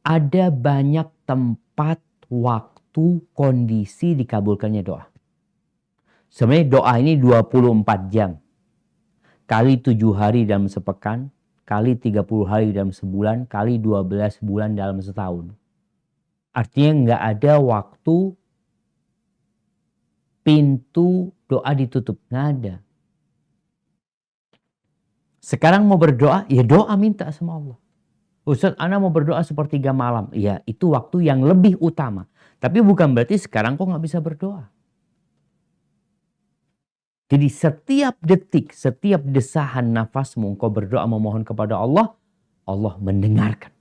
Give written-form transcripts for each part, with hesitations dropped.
ada banyak tempat, waktu, kondisi dikabulkannya doa. Sebenarnya doa ini 24 jam. Kali 7 hari dalam sepekan, kali 30 hari dalam sebulan, kali 12 bulan dalam setahun. Artinya nggak ada waktu pintu doa ditutup. Nggak ada. Sekarang mau berdoa, ya doa minta sama Allah. Ustaz, ana mau berdoa sepertiga malam. Ya, itu waktu yang lebih utama. Tapi bukan berarti sekarang kok nggak bisa berdoa. Jadi setiap detik, setiap desahan nafasmu engkau berdoa memohon kepada Allah, Allah mendengarkan.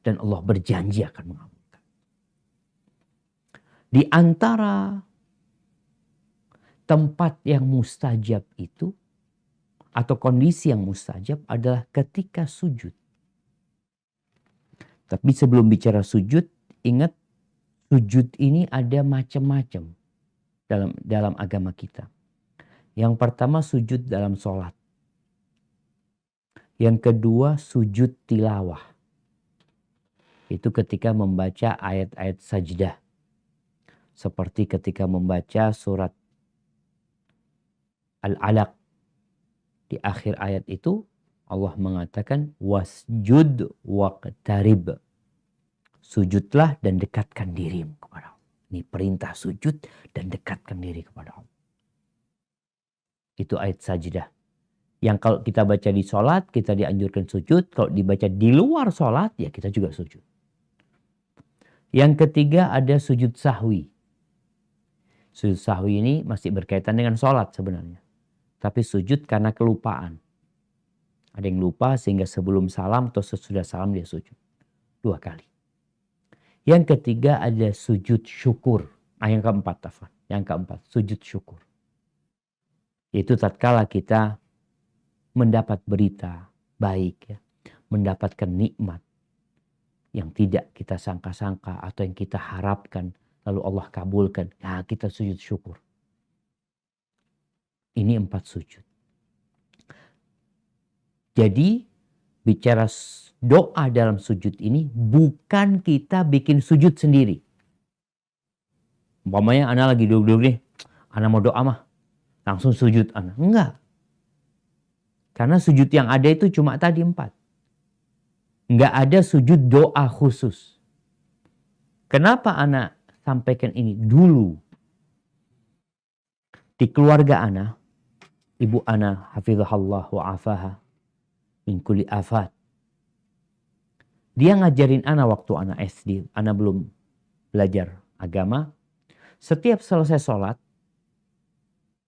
Dan Allah berjanji akan mengabulkan. Di antara tempat yang mustajab itu, atau kondisi yang mustajab adalah ketika sujud. Tapi sebelum bicara sujud, ingat sujud ini ada macam-macam dalam agama kita. Yang pertama sujud dalam sholat. Yang kedua sujud tilawah. Itu ketika membaca ayat-ayat sajdah. Seperti ketika membaca surat Al-Alaq. Di akhir ayat itu Allah mengatakan wasjud waqtarib. Sujudlah dan dekatkan dirimu kepada Allah. Ini perintah sujud dan dekatkan diri kepada Allah. Itu ayat sajdah. Yang kalau kita baca di sholat, kita dianjurkan sujud. Kalau dibaca di luar sholat, ya kita juga sujud. Yang ketiga ada sujud sahwi. Sujud sahwi ini masih berkaitan dengan sholat sebenarnya. Tapi sujud karena kelupaan. Ada yang lupa sehingga sebelum salam atau sesudah salam dia sujud. 2 kali. Yang ketiga ada sujud syukur. Yang keempat, sujud syukur. Yaitu tatkala kita mendapat berita baik, ya, mendapatkan nikmat yang tidak kita sangka-sangka atau yang kita harapkan, lalu Allah kabulkan. Nah, kita sujud syukur. Ini 4 sujud. Jadi bicara doa dalam sujud ini bukan kita bikin sujud sendiri. Umpamanya anak lagi duduk-duduk nih, anak mau doa mah langsung sujud anak. Enggak. Karena sujud yang ada itu cuma tadi 4. Enggak ada sujud doa khusus. Kenapa anak sampaikan ini dulu? Di keluarga anak, ibu ana hafizahullah wa afaha min kulli afat. Dia ngajarin ana waktu ana SD, ana belum belajar agama. Setiap selesai sholat,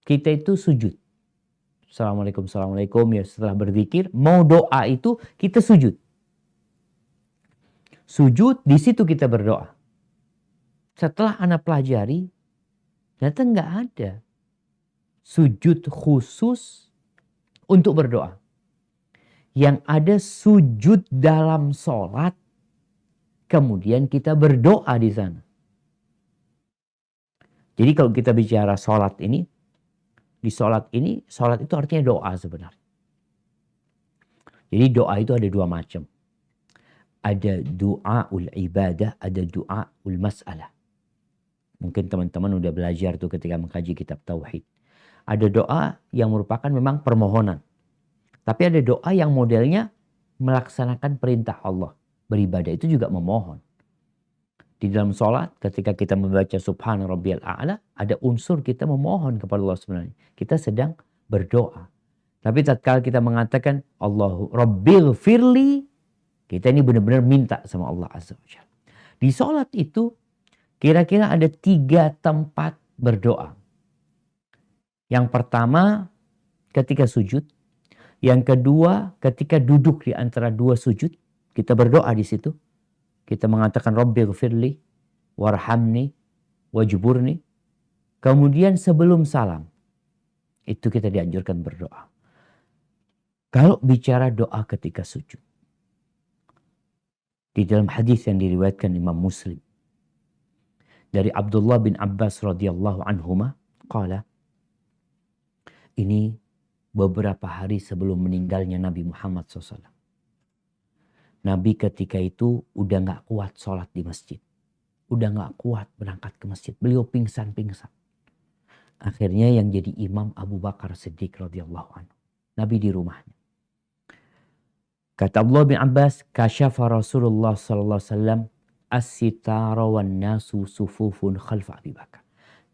kita itu sujud. Assalamualaikum, assalamualaikum. Ya setelah berzikir, mau doa itu kita sujud. Sujud, di situ kita berdoa. Setelah ana pelajari, ternyata nggak ada sujud khusus untuk berdoa. Yang ada sujud dalam sholat, kemudian kita berdoa di sana. Jadi kalau kita bicara sholat ini, di sholat ini, sholat itu artinya doa sebenarnya. Jadi doa itu ada 2 macam. Ada du'aul ibadah, ada du'aul mas'alah. Mungkin teman-teman udah belajar tuh ketika mengkaji kitab Tauhid. Ada doa yang merupakan memang permohonan. Tapi ada doa yang modelnya melaksanakan perintah Allah. Beribadah itu juga memohon. Di dalam sholat ketika kita membaca Subhana Rabbiyal A'la, ada unsur kita memohon kepada Allah sebenarnya. Kita sedang berdoa. Tapi tatkala kita mengatakan Allahu Rabbil Firli, kita ini benar-benar minta sama Allah Azza wa Jalla. Di sholat itu kira-kira ada 3 tempat berdoa. Yang pertama ketika sujud. Yang kedua ketika duduk di antara 2 sujud. Kita berdoa di situ. Kita mengatakan Rabbighfirli warhamni wajburni. Kemudian sebelum salam. Itu kita dianjurkan berdoa. Kalau bicara doa ketika sujud. Di dalam hadis yang diriwayatkan Imam Muslim. Dari Abdullah bin Abbas radhiyallahu anhuma. Qala. Ini beberapa hari sebelum meninggalnya Nabi Muhammad SAW. Nabi ketika itu udah gak kuat sholat di masjid. Udah gak kuat berangkat ke masjid. Beliau pingsan-pingsan. Akhirnya yang jadi imam Abu Bakar Siddiq radhiyallahu anhu. Nabi di rumahnya. Kata Abdullah bin Abbas, kasyafa Rasulullah sallallahu alaihi wasallam as-sitara wan nasu sufufun khalfa Abi Bakar.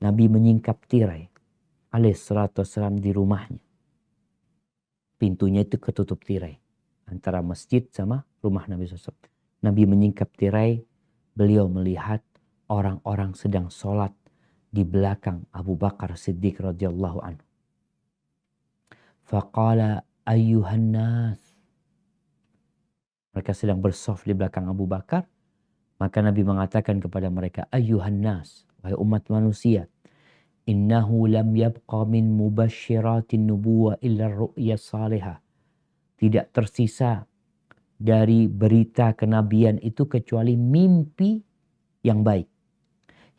Nabi menyingkap tirai alaihi salatu wassalam di rumahnya. Pintunya itu ketutup tirai antara masjid sama rumah Nabi SAW. Nabi menyingkap tirai, beliau melihat orang-orang sedang sholat di belakang Abu Bakar Siddiq radhiyallahu anhu. Faqala ayyuhan nas. Mereka sedang bersaf di belakang Abu Bakar. Maka Nabi mengatakan kepada mereka, ayyuhan nas, wahai umat manusia, innahu lam yabqa min mubashiratin nubuwah illa ru'ya salihah. Tidak tersisa dari berita kenabian itu kecuali mimpi yang baik.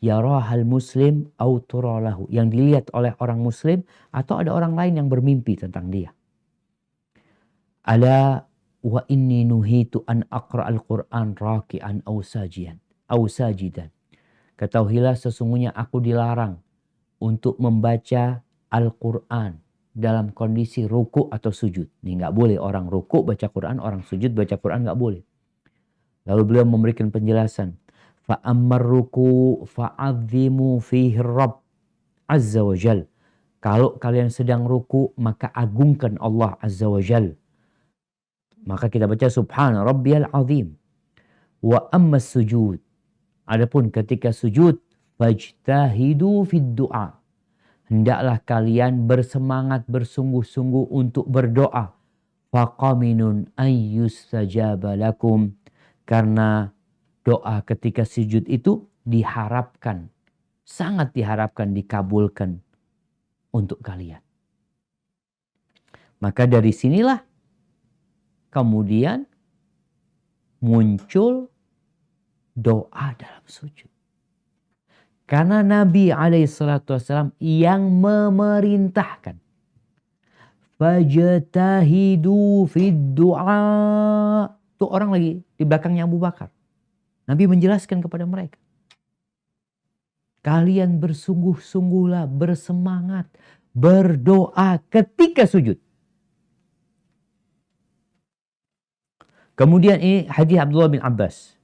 Yarahal muslim au turalahu. Yang dilihat oleh orang muslim atau ada orang lain yang bermimpi tentang dia. Ala wa inni nuhitu an aqra al-Qur'an raki'an au sajidan. Ketahuilah sesungguhnya aku dilarang untuk membaca Al-Quran dalam kondisi ruku atau sujud. Ini nggak boleh orang ruku baca Quran, orang sujud baca Quran nggak boleh. Lalu beliau memberikan penjelasan. Fa'ammar ruku fa'adzimu fihi Rabb azza wa jal. Kalau kalian sedang ruku maka agungkan Allah azza wa jal. Maka kita baca subhana rabbiyal azim. Wa amma sujud. Adapun ketika sujud, fajtahidu fid du'a. Hendaklah kalian bersemangat bersungguh-sungguh untuk berdoa. Faqaminun ayyustajaba lakum. Karena doa ketika sujud itu diharapkan, sangat diharapkan dikabulkan untuk kalian. Maka dari sinilah kemudian muncul doa dalam sujud. Karena Nabi SAW yang memerintahkan. Fajtahidu fid du'a. Itu orang lagi di belakangnya Abu Bakar. Nabi menjelaskan kepada mereka. Kalian bersungguh-sungguhlah, bersemangat, berdoa ketika sujud. Kemudian ini hadis Abdullah bin Abbas.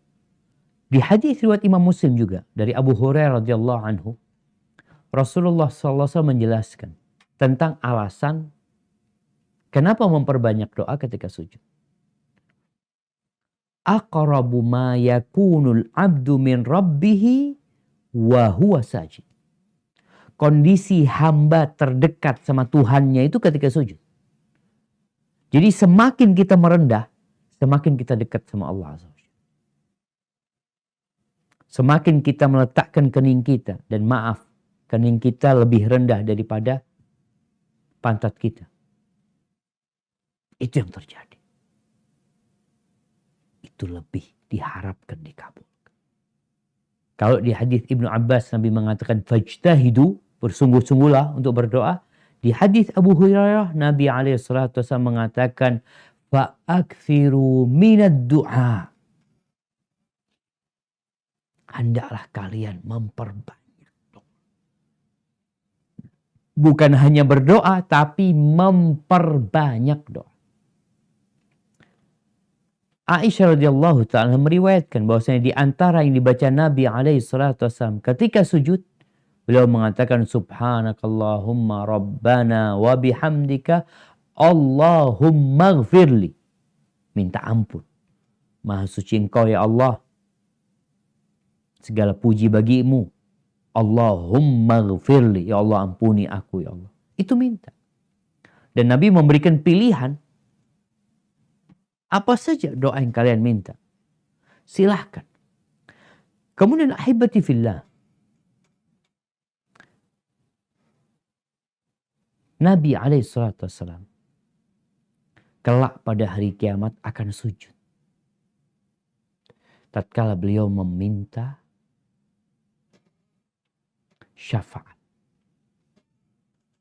Di hadis riwayat Imam Muslim juga dari Abu Hurairah radhiyallahu anhu, Rasulullah SAW menjelaskan tentang alasan kenapa memperbanyak doa ketika sujud. Aqrabu ma yakunul abdu min rabbih wa huwa sajid. Kondisi hamba terdekat sama Tuhannya itu ketika sujud. Jadi semakin kita merendah, semakin kita dekat sama Allah Azza wa Jalla. Semakin kita meletakkan kening kita, dan maaf, kening kita lebih rendah daripada pantat kita. Itu yang terjadi. Itu lebih diharapkan dikabulkan. Kalau di hadis Ibnu Abbas Nabi mengatakan fajtahidu, bersungguh-sungguhlah untuk berdoa. Di hadis Abu Hurairah Nabi SAW mengatakan fa'akthiru minad du'a. Hendaklah kalian memperbanyak doa. Bukan hanya berdoa, tapi memperbanyak doa. Aisyah radhiyallahu ta'ala meriwayatkan bahwasanya di antara yang dibaca Nabi SAW ketika sujud, beliau mengatakan subhanakallahumma rabbana wa bihamdika Allahumma gfirli. Minta ampun. Maha suci engkau ya Allah. Segala puji bagimu. Allahumma gfirli. Ya Allah ampuni aku ya Allah. Itu minta. Dan Nabi memberikan pilihan. Apa saja doa yang kalian minta. Silahkan. Kemudian ahibati fillah. Nabi SAW kelak pada hari kiamat akan sujud. Tatkala beliau meminta syafaat.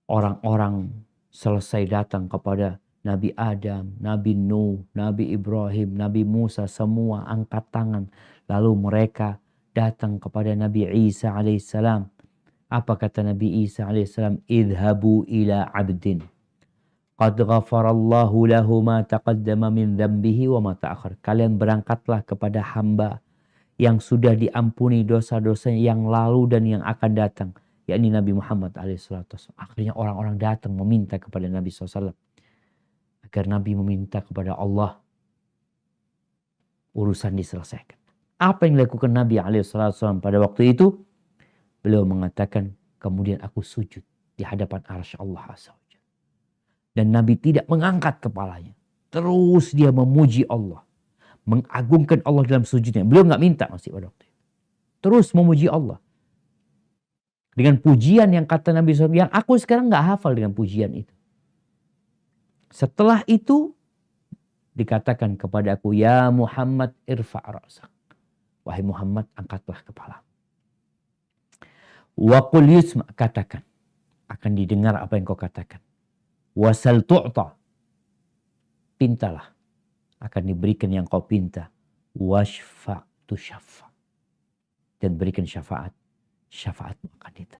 Orang-orang selesai datang kepada Nabi Adam, Nabi Nuh, Nabi Ibrahim, Nabi Musa, semua angkat tangan. Lalu mereka datang kepada Nabi Isa alaihissalam. Apa kata Nabi Isa alaihissalam? Idhabu ila abdin qad ghafarallahu lahu ma taqaddama min dhanbihi wa ma ta'akhir. Kalian berangkatlah kepada hamba yang sudah diampuni dosa-dosa yang lalu dan yang akan datang, yakni Nabi Muhammad alaihissalam. Akhirnya orang-orang datang meminta kepada Nabi SAW agar Nabi meminta kepada Allah urusan diselesaikan. Apa yang dilakukan Nabi alaihissalam pada waktu itu? Beliau mengatakan, kemudian aku sujud di hadapan arsy Allah azza wa jalla. Dan Nabi tidak mengangkat kepalanya. Terus dia memuji Allah, mengagungkan Allah dalam sujudnya. Beliau nggak minta masih pada waktu itu. Terus memuji Allah dengan pujian yang kata Nabi SAW, yang aku sekarang nggak hafal dengan pujian itu. Setelah itu dikatakan kepada aku, ya Muhammad irfa' ra'sak. Wahai Muhammad, angkatlah kepala. Wa qul yusma', katakan, akan didengar apa yang kau katakan. Wasal tu'ta, pintalah, akan diberikan yang kau pinta. Washfa' tushaffa, dan berikan syafaat, syafaatmu akan diterima.